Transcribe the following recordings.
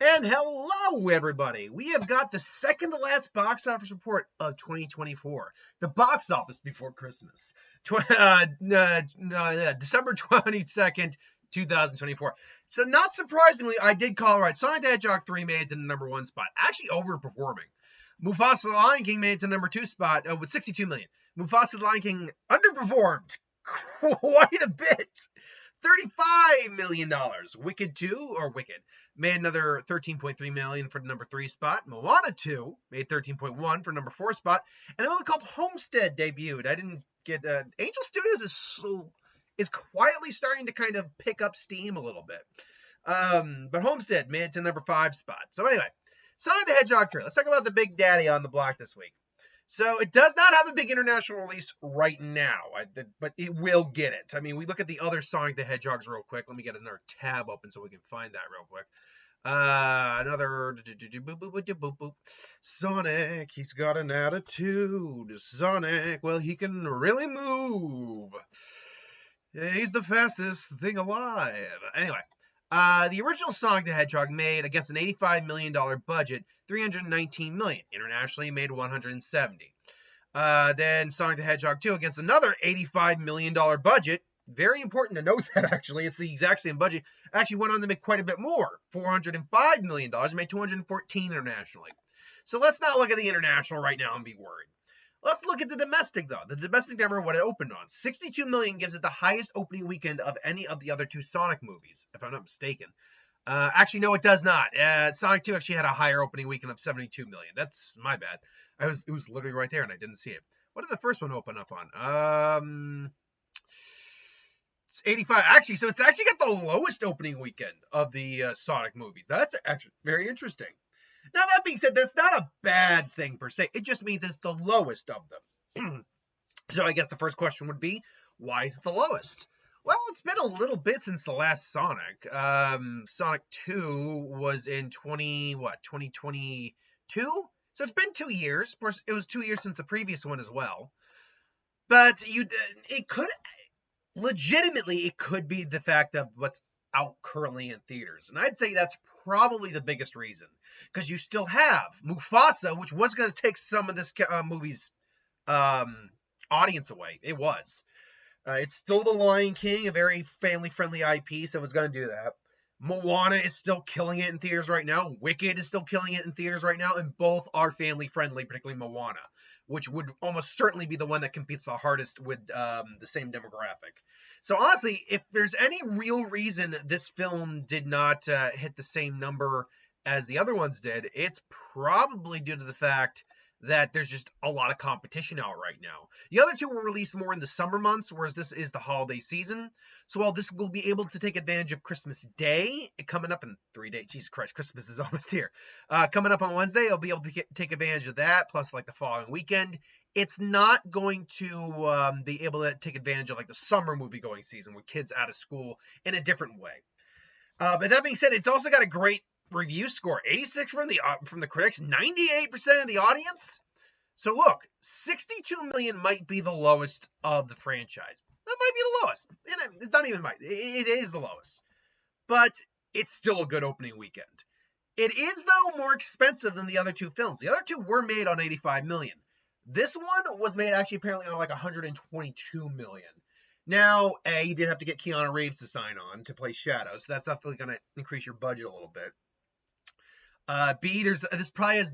And hello, everybody. We have got the second to last box office report of 2024. The box office before Christmas. December 22nd, 2024. So, not surprisingly, I did call right. Sonic the Hedgehog 3 made it to the number one spot, actually overperforming. Mufasa the Lion King made it to the number two spot with 62 million. Mufasa the Lion King underperformed quite a bit. $35 million. Wicked 2, or Wicked, made another $13.3 million for the number 3 spot. Moana 2 made $13.1 for number 4 spot. And a movie called Homestead debuted. I didn't get Angel Studios is quietly starting to kind of pick up steam a little bit. But Homestead made it to number 5 spot. So anyway, Sonic the Hedgehog 3. Let's talk about the big daddy on the block this week. So it does not have a big international release right now, but it will get it. I mean, we look at the other Sonic the Hedgehogs real quick. Let me get another tab open so we can find that real quick. Sonic, he's got an attitude. Sonic, well, he can really move. He's the fastest thing alive. Anyway. The original Sonic the Hedgehog made, against an $85 million budget, $319 million. Internationally, made $170. Then Sonic the Hedgehog 2, against another $85 million budget. Very important to note that, actually. It's the exact same budget. Actually went on to make quite a bit more. $405 million. Made $214 internationally. So let's not look at the international right now and be worried. Let's look at the domestic, though. The domestic number, what it opened on. $62 million gives it the highest opening weekend of any of the other two Sonic movies, if I'm not mistaken. Actually, no, it does not. Sonic 2 actually had a higher opening weekend of $72 million. That's my bad. It was literally right there, and I didn't see it. What did the first one open up on? It's 85. Actually, so it's actually got the lowest opening weekend of the Sonic movies. That's actually very interesting. Now, that being said, that's not a bad thing per se. It just means it's the lowest of them. So I guess the first question would be, why is it the lowest? Well, it's been a little bit since the last Sonic. Sonic 2 was in 2022? So it's been 2 years. Of course, it was 2 years since the previous one as well. But it could be the fact of what's out currently in theaters. And I'd say that's probably the biggest reason. Because you still have Mufasa, which was going to take some of this movie's audience away. It was. It's still The Lion King, a very family-friendly IP, so it's going to do that. Moana is still killing it in theaters right now. Wicked is still killing it in theaters right now, and both are family-friendly, particularly Moana, which would almost certainly be the one that competes the hardest with the same demographic. So honestly, if there's any real reason this film did not hit the same number as the other ones did, it's probably due to the fact that there's just a lot of competition out right now. The other two were released more in the summer months, whereas this is the holiday season. So while this will be able to take advantage of Christmas Day, coming up in 3 days, Jesus Christ, Christmas is almost here. Coming up on Wednesday, I'll be able to take advantage of that, plus like the following weekend. It's not going to be able to take advantage of like the summer movie-going season with kids out of school in a different way. But that being said, it's also got a great review score, 86 from the critics, 98% of the audience. So look, 62 million might be the lowest of the franchise. That might be the lowest. It's not even it is the lowest. But it's still a good opening weekend. It is, though, more expensive than the other two films. The other two were made on 85 million. This one was made actually apparently on like 122 million. Now, A, you did have to get Keanu Reeves to sign on to play Shadow, so that's definitely going to increase your budget a little bit. B, this probably has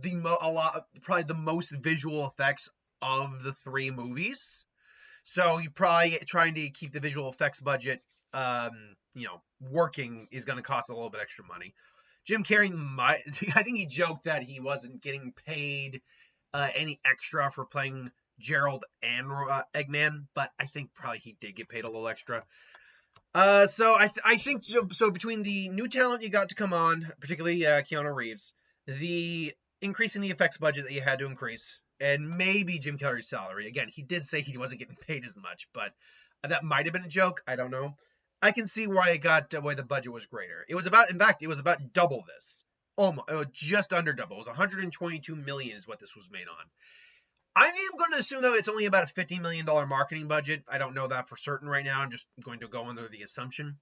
probably the most visual effects of the three movies. So you probably trying to keep the visual effects budget, working is going to cost a little bit extra money. Jim Carrey I think he joked that he wasn't getting paid any extra for playing Gerald and Eggman, but I think probably he did get paid a little extra. So I think so between the new talent you got to come on, particularly Keanu Reeves, the increase in the effects budget that you had to increase, and maybe Jim Carrey's salary. Again, he did say he wasn't getting paid as much, but that might have been a joke. I don't know. I can see why why the budget was greater. It was about double this. Almost, it was just under double. It was 122 million is what this was made on. I am going to assume, though, it's only about a $50 million marketing budget. I don't know that for certain right now. I'm just going to go under the assumption.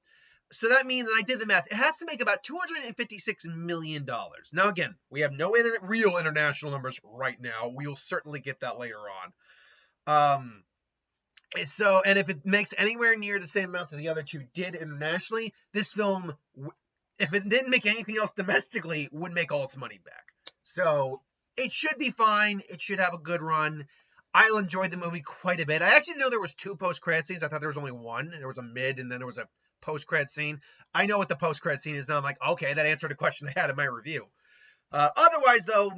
So that means, and I did the math, it has to make about $256 million. Now, again, we have no real international numbers right now. We will certainly get that later on. So, and if it makes anywhere near the same amount that the other two did internationally, this film, if it didn't make anything else domestically, would make all its money back. So it should be fine. It should have a good run. I enjoyed the movie quite a bit. I actually know there was 2 post-credit scenes. I thought there was only one. There was a mid, and then there was a post-credit scene. I know what the post-credit scene is, and I'm like, okay, that answered a question I had in my review. Otherwise, though,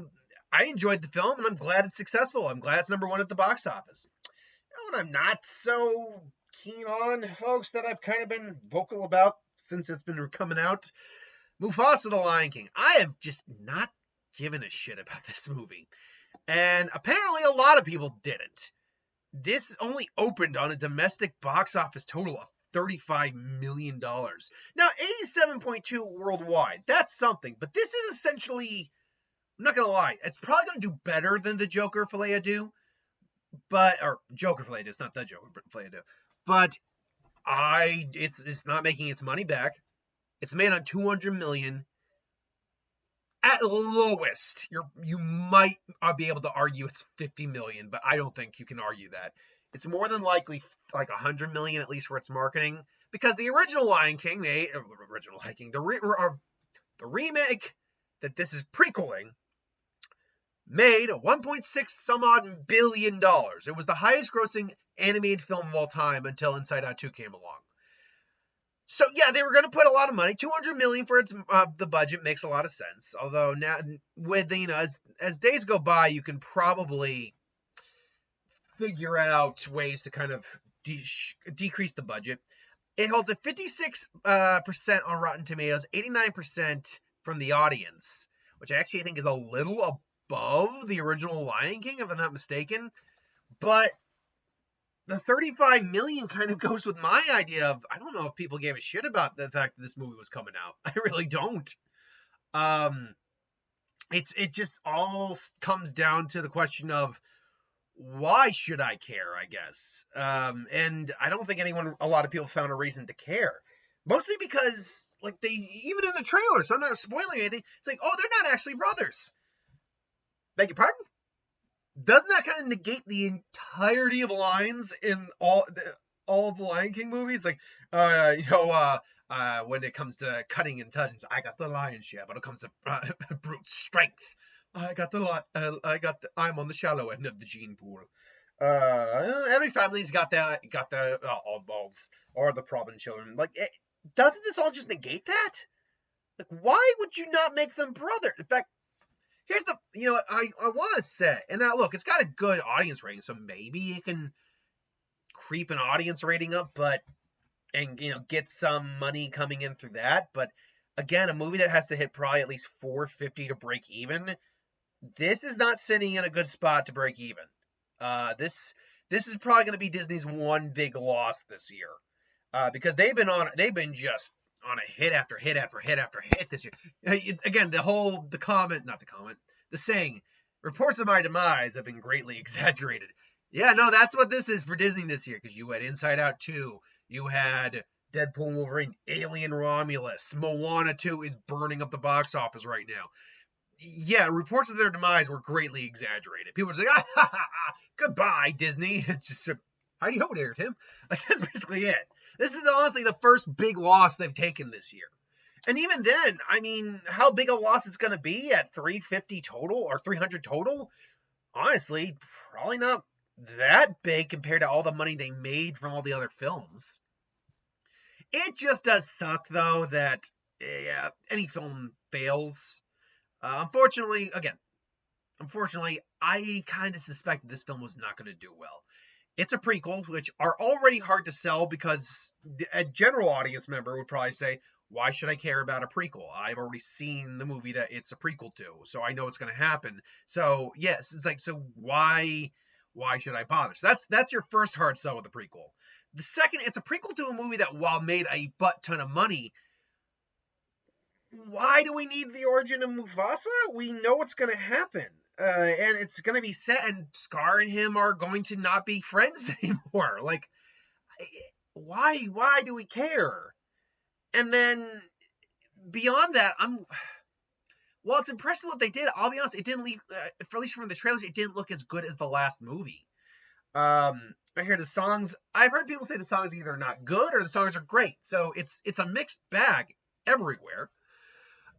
I enjoyed the film, and I'm glad it's successful. I'm glad it's #1 at the box office. You know what I'm not so keen on, folks, that I've kind of been vocal about since it's been coming out? Mufasa the Lion King. I have just not given a shit about this movie. And apparently a lot of people didn't. This only opened on a domestic box office total of $35 million. Now, 87.2 worldwide. That's something. But this is essentially, I'm not going to lie, it's probably going to do better than the Joker Filet do. Or Joker Filet do. It's not the Joker Filet do. But it's not making its money back. It's made on $200 million. At lowest, you might be able to argue it's $50 million, but I don't think you can argue that. It's more than likely like $100 million, at least for its marketing, because the original Lion King, the remake that this is prequeling, made $1.6 some odd billion. It was the highest grossing animated film of all time until Inside Out 2 came along. So yeah, they were going to put a lot of money. $200 million for its the budget makes a lot of sense. Although now, with as days go by, you can probably figure out ways to kind of decrease the budget. It holds a 56% on Rotten Tomatoes, 89% from the audience, which I actually think is a little above the original Lion King, if I'm not mistaken. But the 35 million kind of goes with my idea of, I don't know if people gave a shit about the fact that this movie was coming out. I really don't. It just all comes down to the question of, why should I care, I guess. And I don't think a lot of people found a reason to care. Mostly because, like, even in the trailer, so I'm not spoiling anything, it's like, oh, they're not actually brothers. Beg your pardon? Doesn't that kind of negate the entirety of lines in all the Lion King movies? Like, when it comes to cutting and touching, I got the lion's share, but when it comes to brute strength, I'm on the shallow end of the gene pool. Every family's got the oddballs or the problem children. Like, doesn't this all just negate that? Like, why would you not make them brothers? In fact, here's I want to say, and now look, it's got a good audience rating, so maybe it can creep an audience rating up, and get some money coming in through that. But again, a movie that has to hit probably at least 450 to break even. This is not sitting in a good spot to break even. This is probably going to be Disney's one big loss this year, because they've been just on a hit after hit after hit after hit this year. Again, the saying, reports of my demise have been greatly exaggerated. Yeah, no, that's what this is for Disney this year, because you had Inside Out 2, you had Deadpool and Wolverine, Alien Romulus, Moana 2 is burning up the box office right now. Yeah, reports of their demise were greatly exaggerated. People were just like, goodbye, Disney. It's just, howdy ho there, Tim. Like, that's basically it. This is honestly the first big loss they've taken this year. And even then, I mean, how big a loss it's going to be at 350 total or 300 total? Honestly, probably not that big compared to all the money they made from all the other films. It just does suck, though, that any film fails. Unfortunately, I kind of suspected this film was not going to do well. It's a prequel, which are already hard to sell because a general audience member would probably say, why should I care about a prequel? I've already seen the movie that it's a prequel to, so I know what's going to happen. So, yes, it's like, so why should I bother? So that's your first hard sell with the prequel. The second, it's a prequel to a movie that, while made a butt ton of money, why do we need the origin of Mufasa? We know what's going to happen. And it's going to be set, and Scar and him are going to not be friends anymore. Like, why do we care? And then beyond that, while it's impressive what they did, I'll be honest, it didn't leave, at least from the trailers, it didn't look as good as the last movie. I hear the songs. I've heard people say the songs are either not good or the songs are great. So it's a mixed bag everywhere.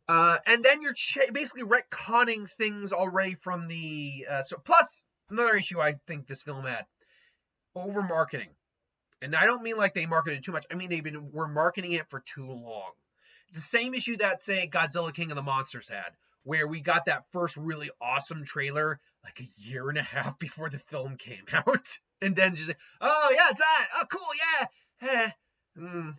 And then you're basically retconning things already from the. So plus another issue I think this film had: over marketing. And I don't mean like they marketed too much. I mean we're marketing it for too long. It's the same issue that, say, Godzilla King of the Monsters had, where we got that first really awesome trailer like a year and a half before the film came out. And then just, oh, yeah, it's that. Oh, cool, yeah.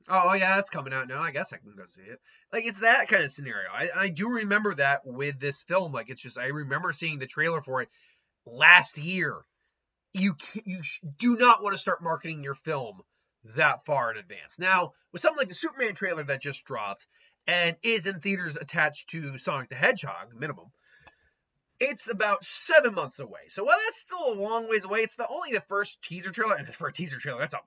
Oh, yeah, that's coming out now. I guess I can go see it. Like, it's that kind of scenario. I do remember that with this film. Like, it's just, I remember seeing the trailer for it last year. You do not want to start marketing your film that far in advance. Now, with something like the Superman trailer that just dropped and is in theaters attached to Sonic the Hedgehog, minimum, it's about 7 months away. So while that's still a long ways away, it's only the first teaser trailer, and for a teaser trailer, that's a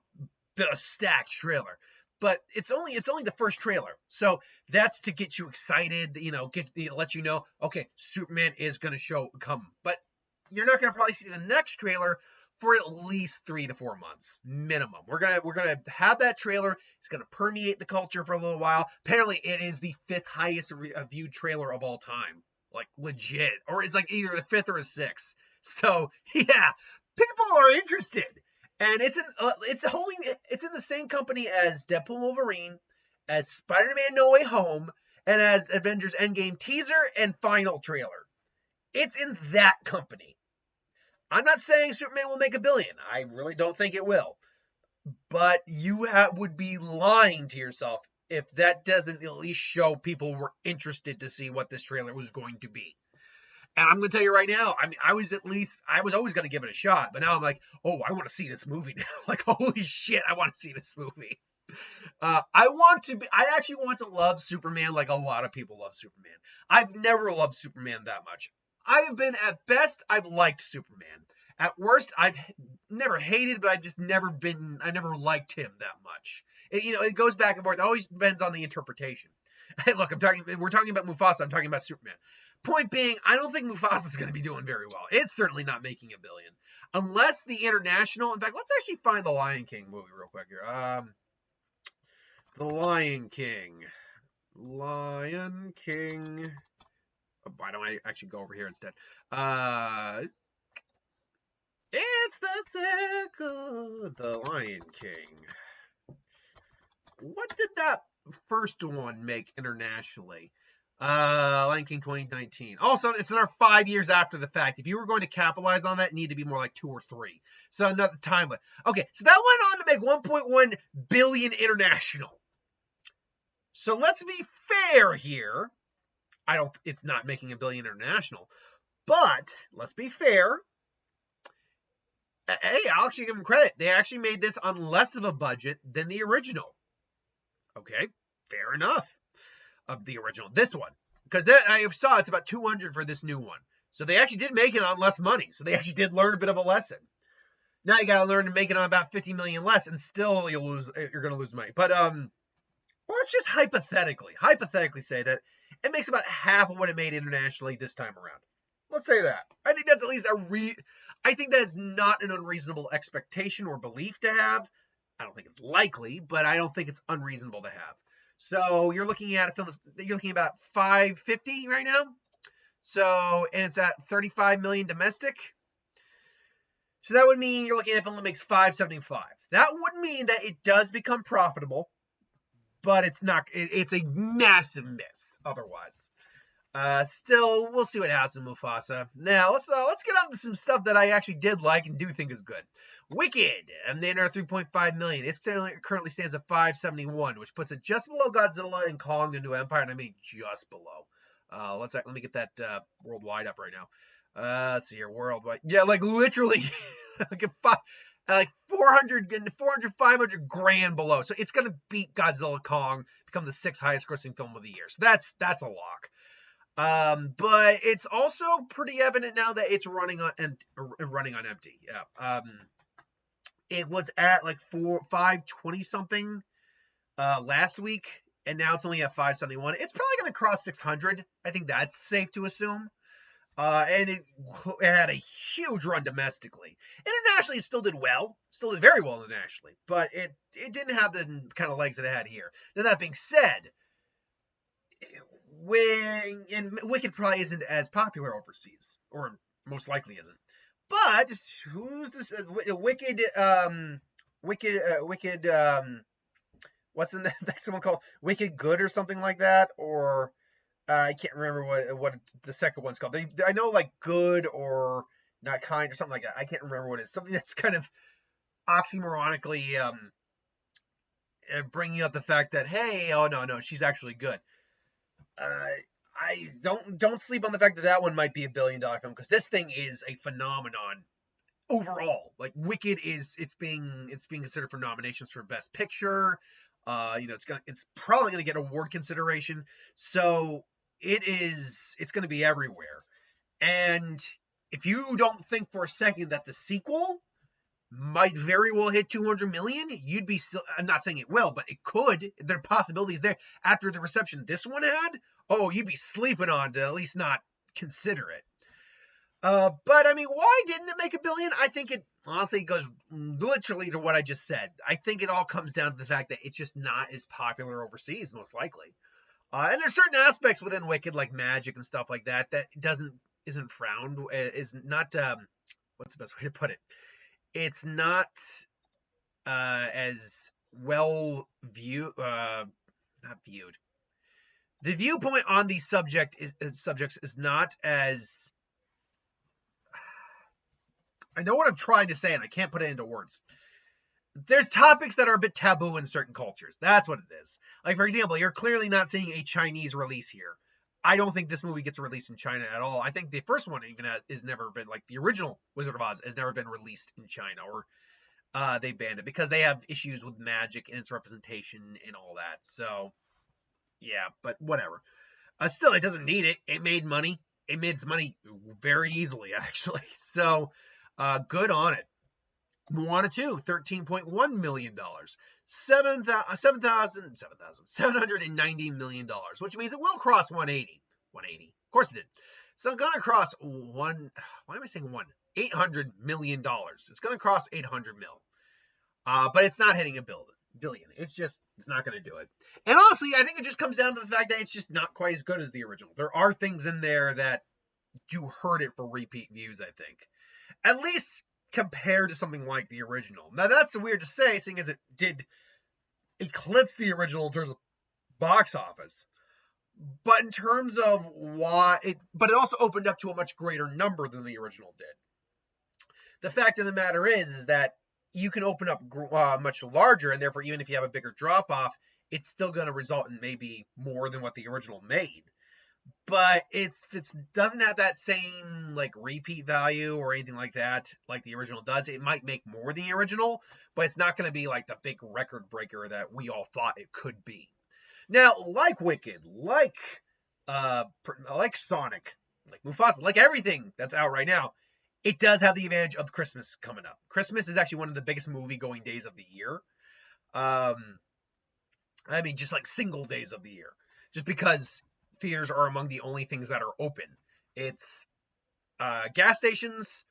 stacked trailer. But it's only the first trailer. So that's to get you excited, let you know, okay, Superman is going to come. But you're not going to probably see the next trailer for at least 3 to 4 months minimum. We're gonna have that trailer. It's gonna permeate the culture for a little while. Apparently, it is the 5th highest viewed trailer of all time, like legit, or it's like either the 5th or the 6th. So yeah, people are interested, and it's in the same company as Deadpool Wolverine, as Spider-Man No Way Home, and as Avengers Endgame teaser and final trailer. It's in that company. I'm not saying Superman will make $1 billion. I really don't think it will. But you would be lying to yourself if that doesn't at least show people were interested to see what this trailer was going to be. And I'm going to tell you right now, I mean, I was always going to give it a shot. But now I'm like, oh, I want to see this movie now. Like, holy shit, I want to see this movie. I actually want to love Superman like a lot of people love Superman. I've never loved Superman that much. At best, I've liked Superman. At worst, I've never hated, but I never liked him that much. It goes back and forth. It always depends on the interpretation. Hey, look, we're talking about Mufasa. I'm talking about Superman. Point being, I don't think Mufasa is going to be doing very well. It's certainly not making $1 billion. Unless the international, in fact, let's actually find the Lion King movie real quick here. The Lion King. Why don't I actually go over here instead? It's the Lion King. What did that first one make internationally? Lion King 2019. Also, it's another 5 years after the fact. If you were going to capitalize on that, it needed to be more like 2 or 3. So another time. Okay, so that went on to make 1.1 billion international. So let's be fair here. It's not making $1 billion international, but let's be fair. Hey, I'll actually give them credit. They actually made this on less of a budget than the original. Okay, fair enough. Of the original, this one, because I saw it's about 200 for this new one. So they actually did make it on less money. So they actually did learn a bit of a lesson. Now you got to learn to make it on about 50 million less, and still you're going to lose money. But let's just hypothetically say that it makes about half of what it made internationally this time around. Let's say that. I think that's at least I think that is not an unreasonable expectation or belief to have. I don't think it's likely, but I don't think it's unreasonable to have. So you're looking at a film you're looking at about 550 right now. So, and it's at 35 million domestic. So that would mean you're looking at a film that makes 575. That would mean that it does become profitable, but it's not. It's a massive miss otherwise. Still, we'll see what happens with Mufasa. Now, let's get on to some stuff that I actually did like and do think is good. Wicked, and they are 3.5 million. It currently stands at 571, which puts it just below Godzilla and Kong: The New Empire, and I mean just below. Let me get that worldwide up right now. Let's see here, worldwide. Yeah, like literally, like 500 grand below. So it's gonna beat Godzilla Kong, become the 6th highest grossing film of the year. So that's a lock. But it's also pretty evident now that it's running on empty. Yeah. It was at like 520 something last week, and now it's only at 571. It's probably going to cross 600. I think that's safe to assume. And it had a huge run domestically. Internationally, it still did well, still did very well internationally, but it didn't have the kind of legs that it had here. Now that being said, Wicked probably isn't as popular overseas, or most likely isn't. But who's this? Wicked, Wicked. What's the next one called? Wicked Good or something like that, or I can't remember what the second one's called. I know like Good or Not Kind or something like that. I can't remember what it is. Something that's kind of oxymoronically bringing up the fact that hey, oh no, she's actually good. I don't sleep on the fact that that one might be $1 billion film, because this thing is a phenomenon overall. Like Wicked it's being considered for nominations for Best Picture. It's probably gonna get award consideration. So it's gonna be everywhere. And if you don't think for a second that the sequel might very well hit 200 million, you'd be still, I'm not saying it will, but it could. There are possibilities there after the reception this one had. Oh, you'd be sleeping on to at least not consider it. But I mean, why didn't it make $1 billion? I think it honestly goes literally to what I just said. I think it all comes down to the fact that it's just not as popular overseas, most likely. And there's certain aspects within Wicked, like magic and stuff like that, that isn't frowned, is not what's the best way to put it? It's not as well viewed, not viewed. The viewpoint on these subjects is not as. I know what I'm trying to say, and I can't put it into words. There's topics that are a bit taboo in certain cultures. That's what it is. Like, for example, you're clearly not seeing a Chinese release here. I don't think this movie gets released in China at all. I think the first one even has never been, like the original Wizard of Oz has never been released in China, or they banned it because they have issues with magic and its representation and all that. So, yeah, but whatever. Still, it doesn't need it. It made money. It made money very easily, actually. So, good on it. Moana 2, $13.1 million. $790 million, which means it will cross 180. 180. Of course it did. So it's going to cross why am I saying one? $800 million. It's going to cross 800 mil. But it's not hitting $1 billion. It's not going to do it. And honestly, I think it just comes down to the fact that it's just not quite as good as the original. There are things in there that do hurt it for repeat views, I think. At least compared to something like the original. Now, that's weird to say, seeing as it did eclipse the original in terms of box office. But in terms of it also opened up to a much greater number than the original did. The fact of the matter is that you can open up much larger, and therefore, even if you have a bigger drop-off, it's still going to result in maybe more than what the original made. But it doesn't have that same like repeat value or anything like that, like the original does. It might make more than the original, but it's not going to be like the big record breaker that we all thought it could be. Now, like Wicked, like Sonic, like Mufasa, like everything that's out right now, it does have the advantage of Christmas coming up. Christmas is actually one of the biggest movie-going days of the year. I mean, just like single days of the year, just because theaters are among the only things that are open. It's gas stations,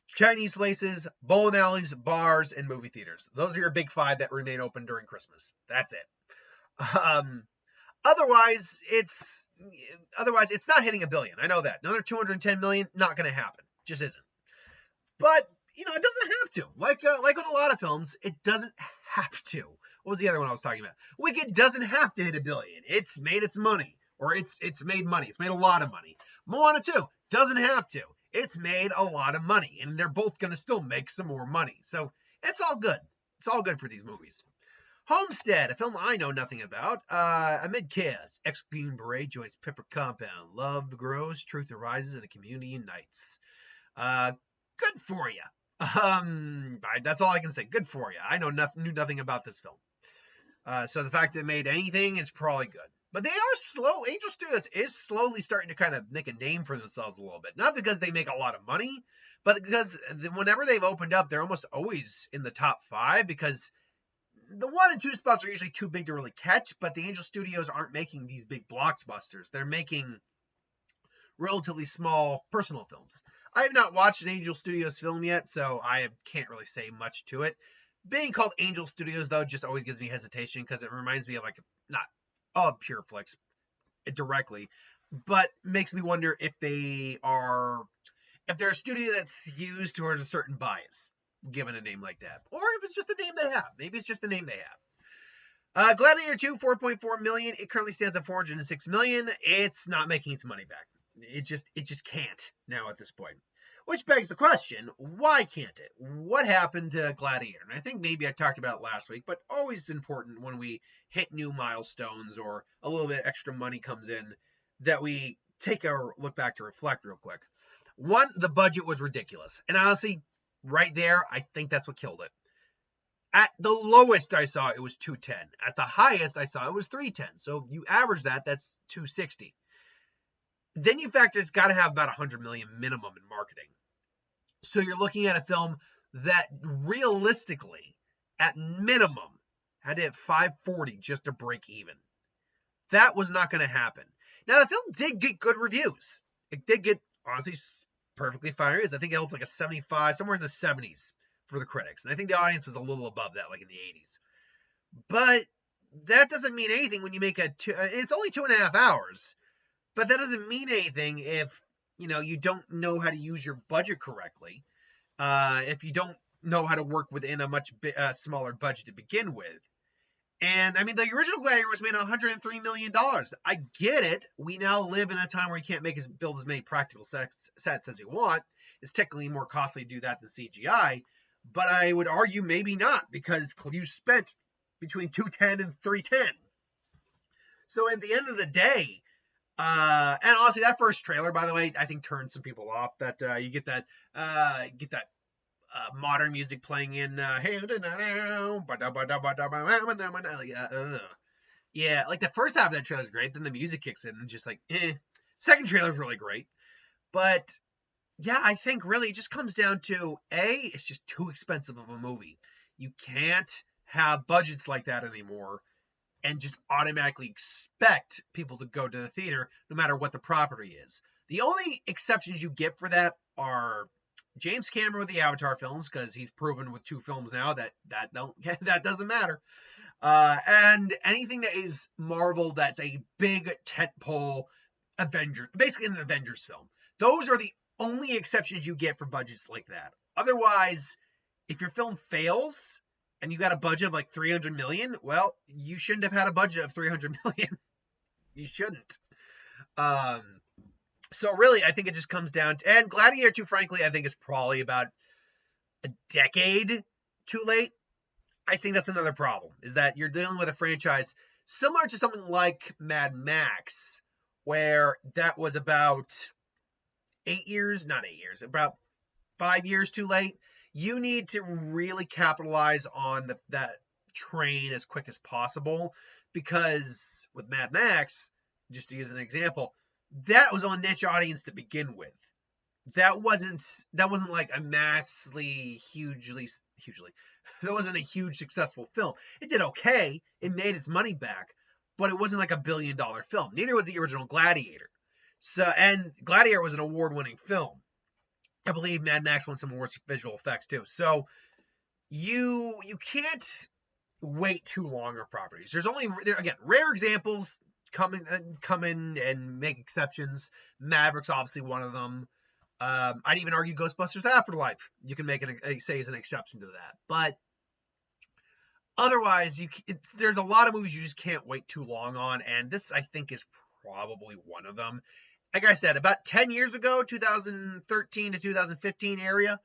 Chinese places, bowling alleys, bars, and movie theaters. Those are your big five that remain open during Christmas. That's it. Otherwise, it's not hitting $1 billion. I know that. Another 210 million, not going to happen. Just isn't. But it doesn't have to. Like with a lot of films, it doesn't have to. What was the other one I was talking about? Wicked doesn't have to hit $1 billion. It's made its money. Or it's made money. It's made a lot of money. Moana 2 doesn't have to. It's made a lot of money. And they're both going to still make some more money. So it's all good. It's all good for these movies. Homestead, a film I know nothing about. Amid chaos, ex-Green Beret joins Pepper Compound. Love grows, truth arises, and a community unites. Good for you. That's all I can say. Good for you. I knew nothing about this film. So the fact that it made anything is probably good. But they are Angel Studios is slowly starting to kind of make a name for themselves a little bit. Not because they make a lot of money, but because whenever they've opened up, they're almost always in the top 5 because the 1 and 2 spots are usually too big to really catch, but the Angel Studios aren't making these big blockbusters. They're making relatively small personal films. I have not watched an Angel Studios film yet, so I can't really say much to it. Being called Angel Studios, though, just always gives me hesitation because it reminds me of like, not of Pure Flix directly, but makes me wonder if they're a studio that's used towards a certain bias, given a name like that, or if it's just the name they have. Maybe it's just the name they have. Gladiator 2, 4.4 million. It currently stands at 406 million. It's not making its money back. It just can't now at this point. Which begs the question, why can't it? What happened to Gladiator? And I think maybe I talked about it last week, but always important when we hit new milestones or a little bit extra money comes in that we take a look back to reflect real quick. One, the budget was ridiculous. And honestly, right there, I think that's what killed it. At the lowest I saw, it was 210. At the highest I saw, it was 310. So you average that, that's 260. Then you factor it's got to have about 100 million minimum in marketing. So you're looking at a film that realistically, at minimum, had to hit 540 just to break even. That was not going to happen. Now, the film did get good reviews. It did get, honestly, perfectly fine reviews. I think it holds like a 75, somewhere in the 70s for the critics. And I think the audience was a little above that, like in the 80s. But that doesn't mean anything when you make it's only 2.5 hours. But that doesn't mean anything if, you don't know how to use your budget correctly. If you don't know how to work within a much smaller budget to begin with. And, I mean, the original Gladiator was made $103 million. I get it. We now live in a time where you can't build as many practical sets as you want. It's technically more costly to do that than CGI. But I would argue maybe not, because you spent between 210 and 310. So at the end of the day, and honestly, that first trailer, by the way, I think turns some people off. That you get that modern music playing in yeah, like the first half of that trailer is great. Then the music kicks in and just like, Second trailer is really great, but yeah, I think really it just comes down to it's just too expensive of a movie. You can't have budgets like that anymore and just automatically expect people to go to the theater no matter what the property is. The only exceptions you get for that are James Cameron with the Avatar films, because he's proven with 2 films now that doesn't matter. And anything that is Marvel that's a big tentpole Avenger, basically an Avengers film. Those are the only exceptions you get for budgets like that. Otherwise, if your film fails and you got a budget of like 300 million, well, you shouldn't have had a budget of 300 million. You shouldn't. So really, I think it just comes down to, and Gladiator 2, frankly, I think is probably about a decade too late. I think that's another problem, is that you're dealing with a franchise similar to something like Mad Max, where that was about 8 years, not 8 years, about 5 years too late. You need to really capitalize on that train as quick as possible, because with Mad Max, just to use an example, that was on a niche audience to begin with. That wasn't like a that wasn't a huge successful film. It did okay. It made its money back, but it wasn't like a $1 billion film. Neither was the original Gladiator. And Gladiator was an award-winning film. I believe Mad Max won some awards for visual effects too. So you can't wait too long on properties. There's only, again, rare examples come in and make exceptions. Maverick's obviously one of them. I'd even argue Ghostbusters Afterlife. You can make it say as an exception to that. But otherwise, there's a lot of movies you just can't wait too long on, and this, I think, is probably one of them. Like I said, about 10 years ago, 2013 to 2015 area,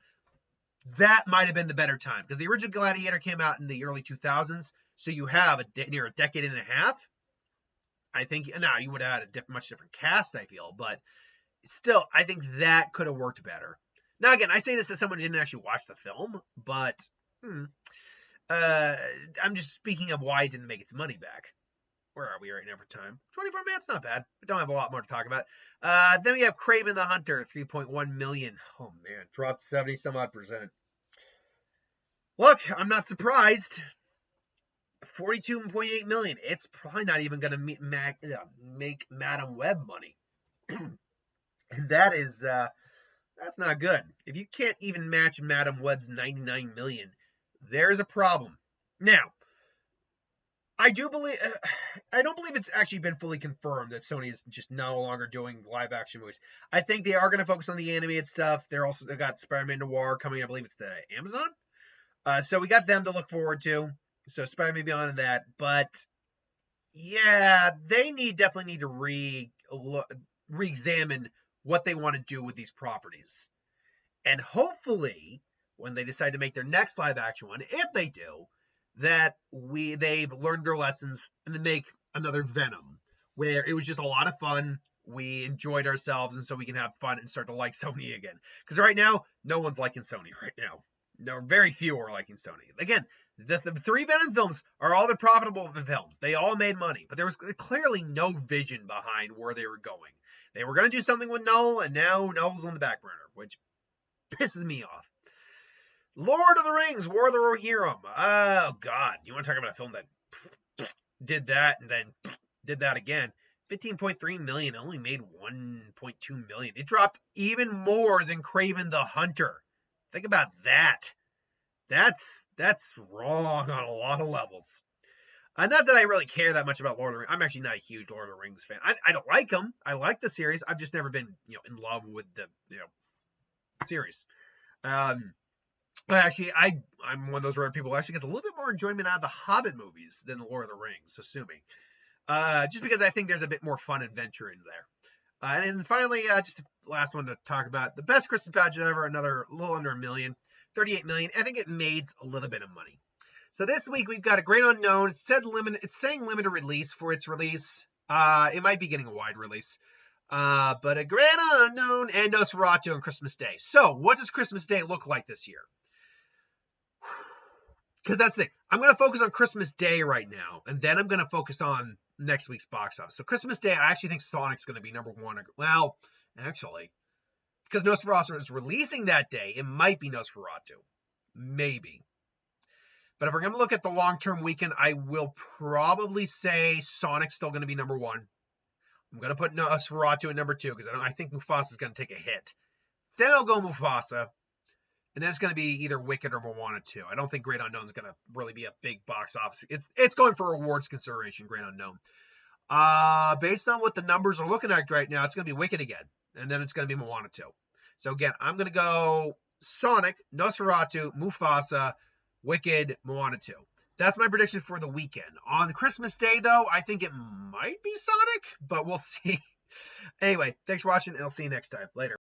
that might have been the better time, because the original Gladiator came out in the early 2000s, so you have near a decade and a half. I think now you would have had a much different cast, I feel, but still, I think that could have worked better. Now, again, I say this as someone who didn't actually watch the film, but I'm just speaking of why it didn't make its money back. Where are we right now for time? 24 minutes, not bad. We don't have a lot more to talk about. Then we have Kraven the Hunter, 3.1 million. Oh, man, dropped 70-some-odd%. Look, I'm not surprised. $42.8 million. It's probably not even going to make Madam Web money. And that's not good. If you can't even match Madam Web's $99 million, there's a problem. Now, I don't believe it's actually been fully confirmed that Sony is just no longer doing live action movies. I think they are going to focus on the animated stuff. They've got Spider-Man Noir coming. I believe it's the Amazon. So we got them to look forward to. So Spider-Man Beyond that, but yeah, they definitely need to re-examine what they want to do with these properties. And hopefully, when they decide to make their next live action one, if they do, that they've learned their lessons and then make another Venom, where it was just a lot of fun. We enjoyed ourselves, and so we can have fun and start to like Sony again. Because right now, no one's liking Sony right now. No, very few are liking Sony. Again, the 3 Venom films are all the profitable films. They all made money, but there was clearly no vision behind where they were going. They were going to do something with Noel, and now Noel's on the back burner, which pisses me off. Lord of the Rings, War of the Rohirrim. Oh, God. You want to talk about a film that did that and then did that again? $15.3 million, only made $1.2 million. It dropped even more than Kraven the Hunter. Think about that. That's wrong on a lot of levels. Not that I really care that much about Lord of the Rings. I'm actually not a huge Lord of the Rings fan. I don't like them. I like the series. I've just never been, in love with the, series. But actually, I'm one of those rare people who actually gets a little bit more enjoyment out of the Hobbit movies than the Lord of the Rings, assuming. Just because I think there's a bit more fun adventure in there. And then finally, just the last one to talk about, the best Christmas pageant ever, another little under $1 million, $38 million. I think it made a little bit of money. So this week we've got A Great Unknown. It's saying limited release for its release. It might be getting a wide release. But A Great Unknown and Nosferatu on Christmas Day. So what does Christmas Day look like this year? Because that's the thing. I'm going to focus on Christmas Day right now, and then I'm going to focus on next week's box office. So Christmas Day, I actually think Sonic's going to be number one. Well, actually, because Nosferatu is releasing that day, it might be Nosferatu. Maybe. But if we're going to look at the long-term weekend, I will probably say Sonic's still going to be number one. I'm going to put Nosferatu at number two because I think Mufasa is going to take a hit. Then I'll go Mufasa. And then it's going to be either Wicked or Moana 2. I don't think Great Unknown is going to really be a big box office. It's going for awards consideration, Great Unknown. Based on what the numbers are looking at right now, it's going to be Wicked again. And then it's going to be Moana 2. So again, I'm going to go Sonic, Nosferatu, Mufasa, Wicked, Moana 2. That's my prediction for the weekend. On Christmas Day, though, I think it might be Sonic, but we'll see. Anyway, thanks for watching, and I'll see you next time. Later.